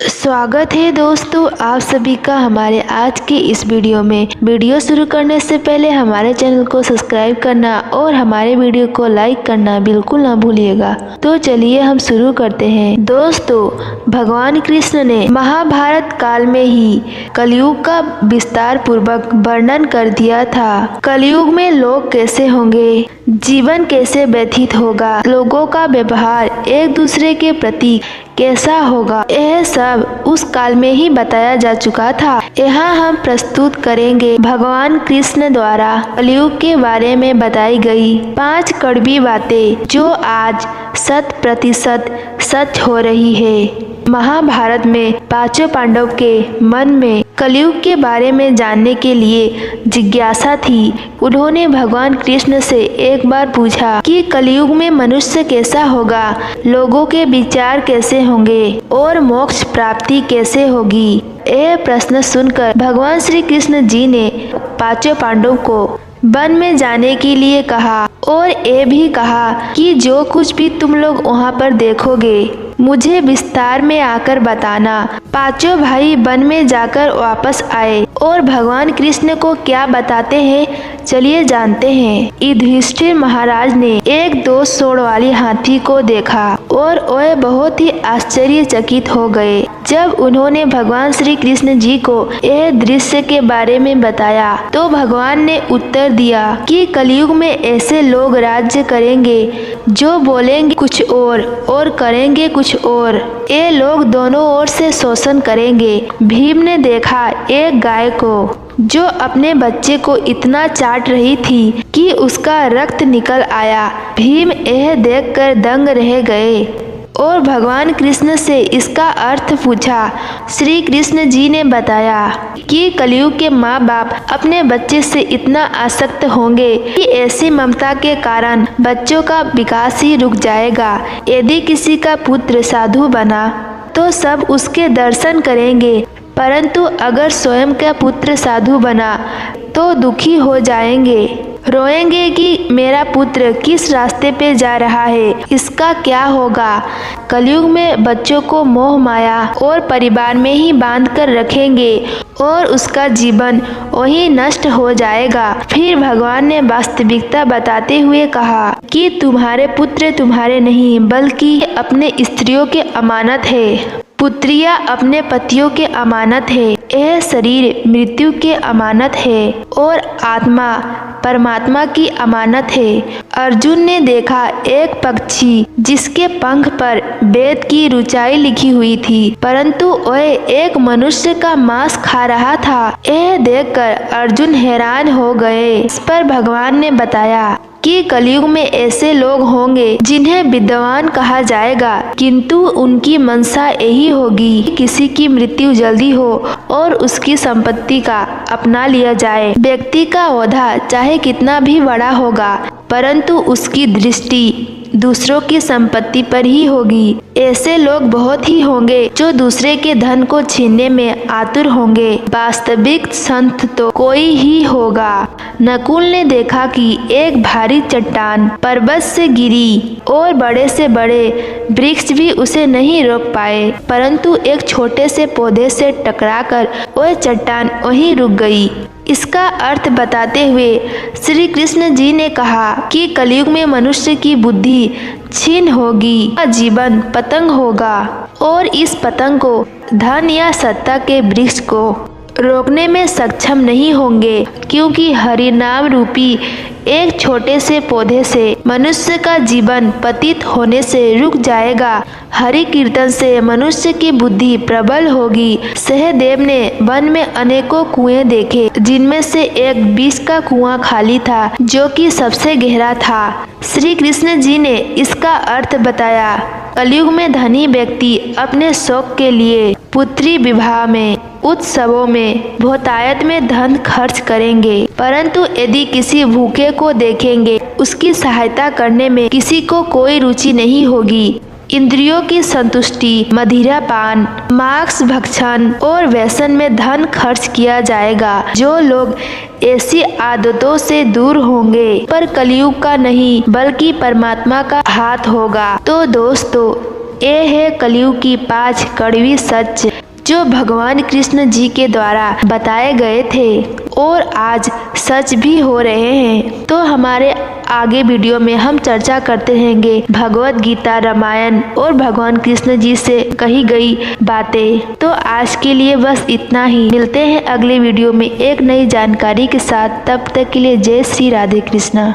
स्वागत है दोस्तों आप सभी का हमारे आज के इस वीडियो में। वीडियो शुरू करने से पहले हमारे चैनल को सब्सक्राइब करना और हमारे वीडियो को लाइक करना बिल्कुल ना भूलिएगा। तो चलिए हम शुरू करते हैं। दोस्तों, भगवान कृष्ण ने महाभारत काल में ही कलयुग का विस्तार पूर्वक वर्णन कर दिया था। कलयुग में लोग कैसे होंगे, जीवन कैसे व्यतीत होगा, लोगों का व्यवहार एक दूसरे के प्रति कैसा होगा, यह सब उस काल में ही बताया जा चुका था। यहाँ हम प्रस्तुत करेंगे भगवान कृष्ण द्वारा कलयुग के बारे में बताई गई 5 कड़वी बातें जो आज 100% सच हो रही है। महाभारत में पांचों पांडव के मन में कलयुग के बारे में जानने के लिए जिज्ञासा थी। उन्होंने भगवान कृष्ण से एक बार पूछा कि कलयुग में मनुष्य कैसा होगा, लोगों के विचार कैसे होंगे और मोक्ष प्राप्ति कैसे होगी। यह प्रश्न सुनकर भगवान श्री कृष्ण जी ने पांचों पांडव को वन में जाने के लिए कहा और ये भी कहा कि जो कुछ भी तुम लोग वहाँ पर देखोगे मुझे विस्तार में आकर बताना। पांचों भाई वन में जाकर वापस आए और भगवान कृष्ण को क्या बताते हैं चलिए जानते हैं। युधिष्ठिर महाराज ने एक 2 सूंड वाली हाथी को देखा और वह बहुत ही आश्चर्यचकित हो गए। जब उन्होंने भगवान श्री कृष्ण जी को यह दृश्य के बारे में बताया तो भगवान ने उत्तर दिया कि कलयुग में ऐसे लोग राज्य करेंगे जो बोलेंगे कुछ और करेंगे कुछ और। ये लोग दोनों ओर से शोषण करेंगे। भीम ने देखा एक गाय को जो अपने बच्चे को इतना चाट रही थी कि उसका रक्त निकल आया। भीम यह देखकर दंग रह गए और भगवान कृष्ण से इसका अर्थ पूछा। श्री कृष्ण जी ने बताया कि कलयुग के माँ बाप अपने बच्चे से इतना आसक्त होंगे कि ऐसी ममता के कारण बच्चों का विकास ही रुक जाएगा। यदि किसी का पुत्र साधु बना तो सब उसके दर्शन करेंगे, परंतु अगर स्वयं का पुत्र साधु बना तो दुखी हो जाएंगे, रोएंगे कि मेरा पुत्र किस रास्ते पे जा रहा है, इसका क्या होगा। कलयुग में बच्चों को मोह माया और परिवार में ही बांध कर रखेंगे और उसका जीवन वही नष्ट हो जाएगा। फिर भगवान ने वास्तविकता बताते हुए कहा कि तुम्हारे पुत्र तुम्हारे नहीं बल्कि अपने स्त्रियों के अमानत है, पुत्रियां अपने पतियों के अमानत है, यह शरीर मृत्यु के अमानत है और आत्मा परमात्मा की अमानत है। अर्जुन ने देखा एक पक्षी जिसके पंख पर वेद की ऋचाई लिखी हुई थी, परंतु वह एक मनुष्य का मांस खा रहा था। यह देखकर अर्जुन हैरान हो गए। इस पर भगवान ने बताया कि कलयुग में ऐसे लोग होंगे जिन्हें विद्वान कहा जाएगा, किंतु उनकी मंशा यही होगी कि किसी की मृत्यु जल्दी हो और उसकी संपत्ति का अपना लिया जाए। व्यक्ति का ओहदा चाहे कितना भी बड़ा होगा, परंतु उसकी दृष्टि दूसरों की संपत्ति पर ही होगी। ऐसे लोग बहुत ही होंगे जो दूसरे के धन को छीनने में आतुर होंगे। वास्तविक संत तो कोई ही होगा। नकुल ने देखा कि एक भारी चट्टान पर्वत से गिरी और बड़े से बड़े वृक्ष भी उसे नहीं रोक पाए, परंतु एक छोटे से पौधे से टकराकर वह चट्टान वहीं रुक गई। इसका अर्थ बताते हुए श्री कृष्ण जी ने कहा कि कलयुग में मनुष्य की बुद्धि क्षीण होगी, जीवन पतंग होगा और इस पतंग को धन या सत्ता के वृक्ष को रोकने में सक्षम नहीं होंगे, क्योंकि हरि नाम रूपी एक छोटे से पौधे से मनुष्य का जीवन पतित होने से रुक जाएगा। हरि कीर्तन से मनुष्य की बुद्धि प्रबल होगी। सहदेव ने वन में अनेकों कुएं देखे, जिनमें से एक विष का कुआं खाली था जो कि सबसे गहरा था। श्री कृष्ण जी ने इसका अर्थ बताया। कलयुग में धनी व्यक्ति अपने शौक के लिए पुत्री विवाह में, उत्सवों में, बहुतायत में धन खर्च करेंगे, परंतु यदि किसी भूखे को देखेंगे उसकी सहायता करने में किसी को कोई रुचि नहीं होगी। इंद्रियों की संतुष्टि, मदिरा पान, मांस भक्षण और व्यसन में धन खर्च किया जाएगा। जो लोग ऐसी आदतों से दूर होंगे पर कलयुग का नहीं बल्कि परमात्मा का हाथ होगा। तो दोस्तों, ये है कलयुग की 5 कड़वी सच जो भगवान कृष्ण जी के द्वारा बताए गए थे और आज सच भी हो रहे हैं। तो हमारे आगे वीडियो में हम चर्चा करते रहेंगे भगवत गीता, रामायण और भगवान कृष्ण जी से कही गई बातें। तो आज के लिए बस इतना ही। मिलते हैं अगले वीडियो में एक नई जानकारी के साथ। तब तक के लिए जय श्री राधे कृष्णा।